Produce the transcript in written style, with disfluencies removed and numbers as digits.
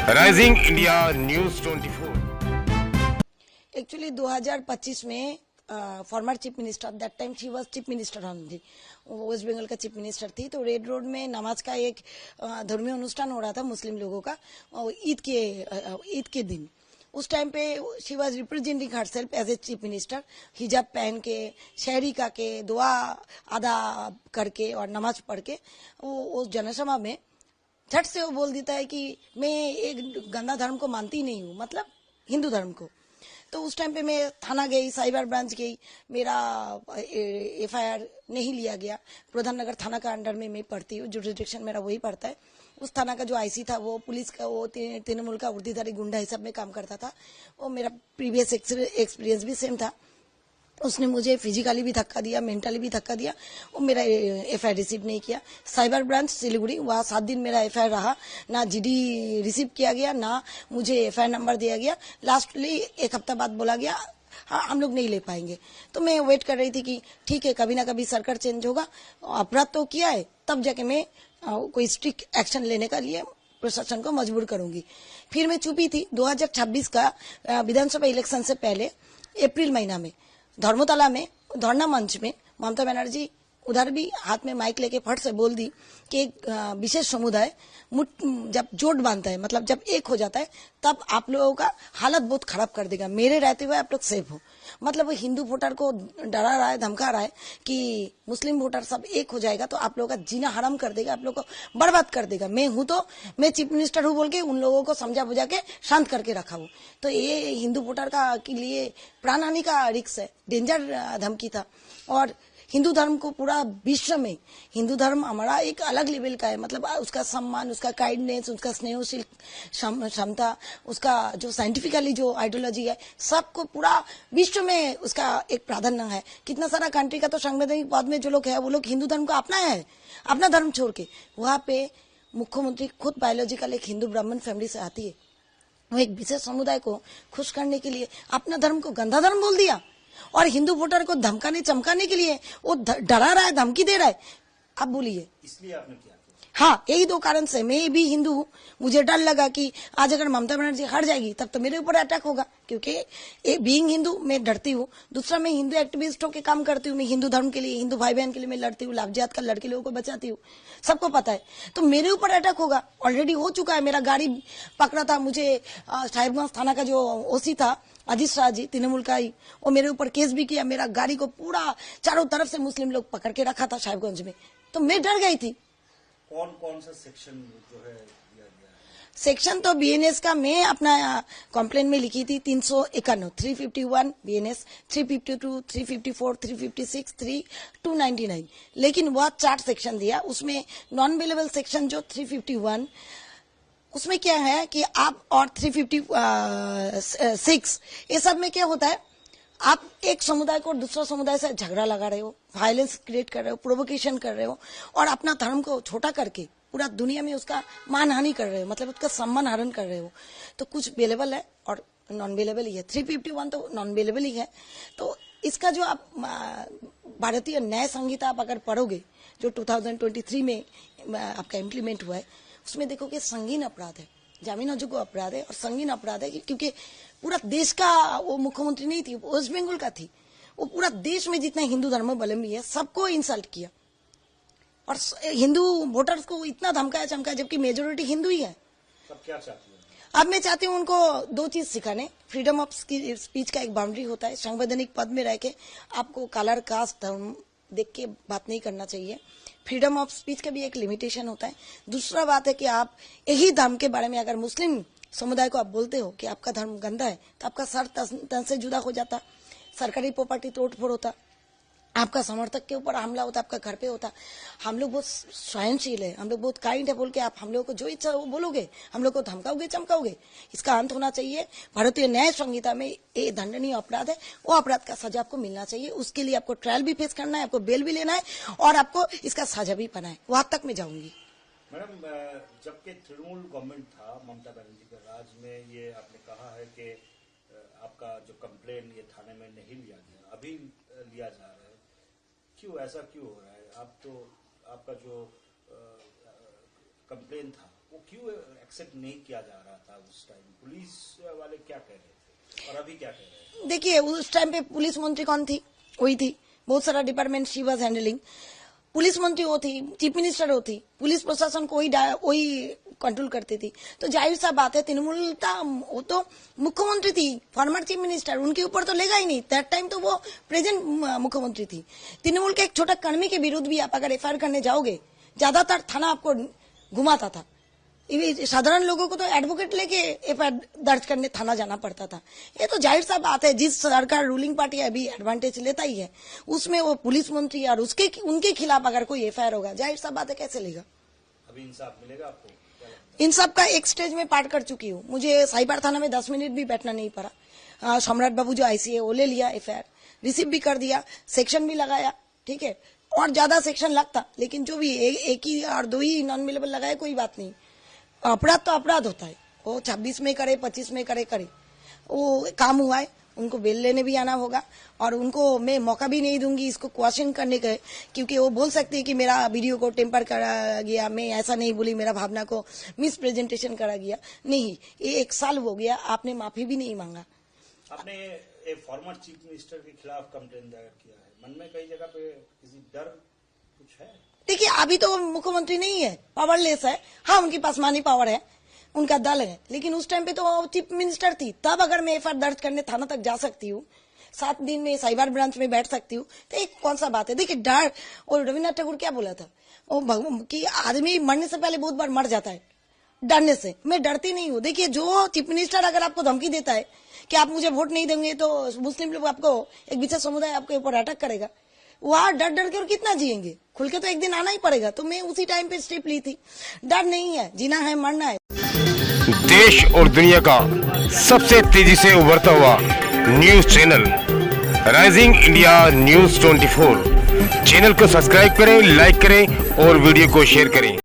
Rising India news 24। Actually 2025 में former chief minister that time she was chief minister थी, waste Bengal का chief minister थी। तो red road में नमाज का एक धर्मीय अनुष्ठान हो रहा था मुस्लिम लोगों का ईद के दिन। उस टाइम पे she was representing herself as a chief minister, हिजाब पहन के, शहरी का के, दुआ अदा करके और नमाज पढ़ के वो उस जनसभा में झट से वो बोल देता है कि मैं एक गंदा धर्म को मानती ही नहीं हूँ, मतलब हिंदू धर्म को। तो उस टाइम पे मैं थाना गई, साइबर ब्रांच गई, मेरा एफआईआर नहीं लिया गया। प्रधान नगर थाना का अंडर में मैं पढ़ती हूँ, जुरिडिक्शन मेरा वही पड़ता है। उस थाना का जो आईसी था वो पुलिस का, वो तृणमूल का वर्दीधारी गुंडा हिसाब में काम करता था। वो मेरा प्रीवियस एक्सपीरियंस भी सेम था। उसने मुझे फिजिकली भी धक्का दिया, मेंटली भी धक्का दिया। वो मेरा एफआईआर रिसीव नहीं किया। साइबर ब्रांच सिलीगुड़ी, वहाँ 7 दिन मेरा एफआईआर रहा, ना जीडी रिसीव किया गया, ना मुझे एफआईआर नंबर दिया गया। लास्टली 1 हफ्ता बाद बोला गया हाँ हम लोग नहीं ले पाएंगे। तो मैं वेट कर रही थी कि ठीक है, कभी ना कभी सरकार चेंज होगा, अपराध तो किया है, तब जाके मैं कोई स्ट्रिक्ट एक्शन लेने का लिए प्रशासन को मजबूर करूंगी। फिर मैं चुपी थी। 2026 का विधानसभा इलेक्शन से पहले अप्रैल महीना में धर्मतला में धरना मंच में ममता बनर्जी उधर भी हाथ में माइक लेके फट से बोल दी कि एक विशेष समुदाय जब जोट बांधता है, मतलब जब एक हो जाता है, तब आप लोगों का हालत बहुत खराब कर देगा। मेरे रहते हुए आप लोग सेफ हो। मतलब वो हिंदू वोटर को डरा रहा है, धमका रहा है कि मुस्लिम वोटर सब एक हो जाएगा तो आप लोगों का जीना हराम कर देगा, आप लोगों को बर्बाद कर देगा। मैं हूं तो मैं चीफ मिनिस्टर हूं बोल के उन लोगों को समझा बुझा के शांत करके रखा हूं। तो ये हिंदू वोटर का के लिए प्राण हानि का रिस्क है, डेंजर धमकी था। और हिंदू धर्म को पूरा विश्व में हिंदू धर्म हमारा एक अलग लेवल का है, मतलब उसका सम्मान, उसका काइंडनेस, उसका स्नेहशील क्षमता, उसका जो साइंटिफिकली जो आइडियोलॉजी है, सबको पूरा विश्व में उसका एक प्राधान्य है। कितना सारा कंट्री का तो संवैधानिक पद में जो लोग है वो लोग हिंदू धर्म को अपनाया है, अपना धर्म छोड़ के। वहाँ पे मुख्यमंत्री खुद बायोलॉजिकल एक हिंदू ब्राह्मण फैमिली से आती है। वो एक विशेष समुदाय को खुश करने के लिए अपना धर्म को गंदा धर्म बोल दिया, और हिंदू वोटर को धमकाने चमकाने के लिए वो डरा रहा है, धमकी दे रहा है। आप बोलिए, इसलिए आपने किया? हाँ, यही 2 कारण से। मैं भी हिंदू हूँ, मुझे डर लगा कि आज अगर ममता बनर्जी हट जाएगी तब तो मेरे ऊपर अटैक होगा, क्योंकि बीइंग हिंदू मैं डरती हूँ। दूसरा, मैं हिंदू एक्टिविस्ट होकर काम करती हूँ, मैं हिंदू धर्म के लिए, हिंदू भाई बहन के लिए मैं लड़ती हूँ, लाभजात का लड़के लोगों को बचाती हूँ, सबको पता है। तो मेरे ऊपर अटैक होगा, ऑलरेडी हो चुका है। मेरा गाड़ी पकड़ा था, मुझे साहिबगंज थाना का जो ओसी था अजीत शाह जी, तृणमूल का ही, वो मेरे ऊपर केस भी किया। मेरा गाड़ी को पूरा चारों तरफ से मुस्लिम लोग पकड़ के रखा था साहिबगंज में। तो मैं डर गई थी। कौन कौन सा सेक्शन जो है दिया गया है? सेक्शन तो बीएनएस का मैं अपना कंप्लेन में लिखी थी 351, 351 बीएनएस, 352, 354, 356, 299, लेकिन वह 4 सेक्शन दिया। उसमें नॉन अवेलेबल सेक्शन जो 351, उसमें क्या है कि आप, और 356, ये सब में क्या होता है, आप एक समुदाय को दूसरा समुदाय से झगड़ा लगा रहे हो, वायलेंस क्रिएट कर रहे हो, प्रोवोकेशन कर रहे हो, और अपना धर्म को छोटा करके पूरा दुनिया में उसका मानहानि कर रहे हो, मतलब उसका सम्मान हरण कर रहे हो। तो कुछ अवेलेबल है और नॉन अवेलेबल ही है। 351 तो नॉन अवेलेबल ही है। तो इसका जो आप भारतीय न्याय संहिता आप अगर पढ़ोगे, जो 2023 में आपका इम्प्लीमेंट हुआ है, उसमें देखो कि संगीन अपराध है, जामीन अयोग्य अपराध है और संगीन अपराध है, क्योंकि पूरा देश का वो मुख्यमंत्री नहीं थी, वेस्ट बंगाल का थी। वो पूरा देश में जितना हिंदू धर्मावलंबी है सबको इंसल्ट किया, और हिंदू वोटर्स को इतना धमकाया चमकाया, जबकि मेजोरिटी हिंदू ही है। अब क्या चाहती है? अब मैं चाहती हूँ उनको 2 चीज सिखाने। फ्रीडम ऑफ स्पीच का एक बाउंड्री होता है, संवैधानिक पद में रह के आपको कलर, कास्ट, धर्म देख के बात नहीं करना चाहिए। फ्रीडम ऑफ स्पीच का भी एक लिमिटेशन होता है। दूसरा बात है कि आप यही धर्म के बारे में अगर मुस्लिम समुदाय को आप बोलते हो कि आपका धर्म गंदा है, तो आपका सर तन से जुदा हो जाता, सरकारी प्रॉपर्टी तोड़फोड़ होता, आपका समर्थक के ऊपर हमला होता, आपका घर पे होता। हम लोग बहुत सहनशील है, हम लोग बहुत काइंड है बोल के आप हम लोग को जो इच्छा वो बोलोगे, हम लोग को धमकाओगे चमकाओगे। इसका अंत होना चाहिए। भारतीय न्याय संहिता में ये दंडनीय अपराध है, वो अपराध का सजा आपको मिलना चाहिए। उसके लिए आपको ट्रायल भी फेस करना है, आपको बेल भी लेना है, और आपको इसका सजा भी पाना है। वहां तक मैं जाऊंगी। मैडम, जबकि तृणमूल गवर्नमेंट था ममता बनर्जी के राज में, ये आपने कहा है कि आपका जो कंप्लेन ये थाने में नहीं लिया गया, अभी लिया जा रहा है, क्यों ऐसा क्यों हो रहा है? आप तो आपका जो कंप्लेन था वो क्यों एक्सेप्ट नहीं किया जा रहा था उस टाइम? पुलिस वाले क्या कह रहे थे और अभी क्या कह रहे हैं? देखिए उस टाइम पे पुलिस मंत्री कौन थी? वही थी। बहुत सारा department she was handling. Police मंत्री वो थी, चीफ मिनिस्टर वो थी, पुलिस प्रशासन को वही कंट्रोल करती थी। तो जाहिर सा बात है तृणमूल था, वो तो मुख्यमंत्री थी, फॉर्मर चीफ मिनिस्टर, उनके ऊपर तो लेगा ही नहीं। दैट टाइम तो वो प्रेजेंट मुख्यमंत्री थी। तृणमूल के एक छोटा कर्मी के विरुद्ध भी आप अगर एफआईआर करने जाओगे, ज्यादातर थाना आपको घुमाता था। साधारण लोगों को तो एडवोकेट लेके एफआईआर दर्ज करने थाना जाना पड़ता था। ये तो जाहिर सा बात है, जिस सरकार रूलिंग पार्टी अभी एडवांटेज लेता ही है, उसमें वो पुलिस मंत्री और उनके खिलाफ अगर कोई एफआईआर होगा, जाहिर सा बात है कैसे लेगा? अभी इंसाफ मिलेगा आपको? इन सब का एक स्टेज में पार कर चुकी हूँ। मुझे साइबर थाना में 10 मिनट भी बैठना नहीं पड़ा। सम्राट बाबू जो आईसी है वो ले लिया एफआईआर, रिसीव भी कर दिया, सेक्शन भी लगाया, ठीक है। और ज्यादा सेक्शन लगता, लेकिन जो भी एक ही और 2 ही नॉन अवेलेबल लगाए, कोई बात नहीं। अपराध तो अपराध होता है, वो 26 में करे 25 में करे वो काम हुआ है। उनको बेल लेने भी आना होगा और उनको मैं मौका भी नहीं दूंगी इसको क्वेश्चन करने का, क्योंकि वो बोल सकती है कि मेरा वीडियो को टेम्पर करा गया, मैं ऐसा नहीं बोली, मेरा भावना को मिस प्रेजेंटेशन करा गया। नहीं, ये 1 साल हो गया, आपने माफी भी नहीं मांगा। आपने एक फॉर्मर चीफ मिनिस्टर के खिलाफ कंप्लेन दायर किया है, मन में कई जगह पे किसी डर कुछ है? देखिए अभी तो मुख्यमंत्री नहीं है, पावरलेस है। हाँ, उनके पास मानी पावर है, उनका दल है, लेकिन उस टाइम पे तो चीफ मिनिस्टर थी। तब अगर मैं एफआईआर दर्ज करने थाना तक जा सकती हूँ, 7 दिन में साइबर ब्रांच में बैठ सकती हूँ, तो एक कौन सा बात है? देखिए डर, और रविन्द्रनाथ टैगोर क्या बोला था, वो कि आदमी मरने से पहले बहुत बार मर जाता है डरने से। मैं डरती नहीं हूँ। देखिए जो चीफ मिनिस्टर अगर आपको धमकी देता है कि आप मुझे वोट नहीं देंगे तो मुस्लिम लोग आपको, एक विशेष समुदाय आपके ऊपर अटैक करेगा, वहां डर डर के और कितना जिएंगे? खुल के तो एक दिन आना ही पड़ेगा। तो मैं उसी टाइम पे स्टेप ली थी। डर नहीं है, जीना है, मरना है। देश और दुनिया का सबसे तेजी से उभरता हुआ news channel rising India news 24 channel को सब्सक्राइब करें, लाइक करें और वीडियो को शेयर करें।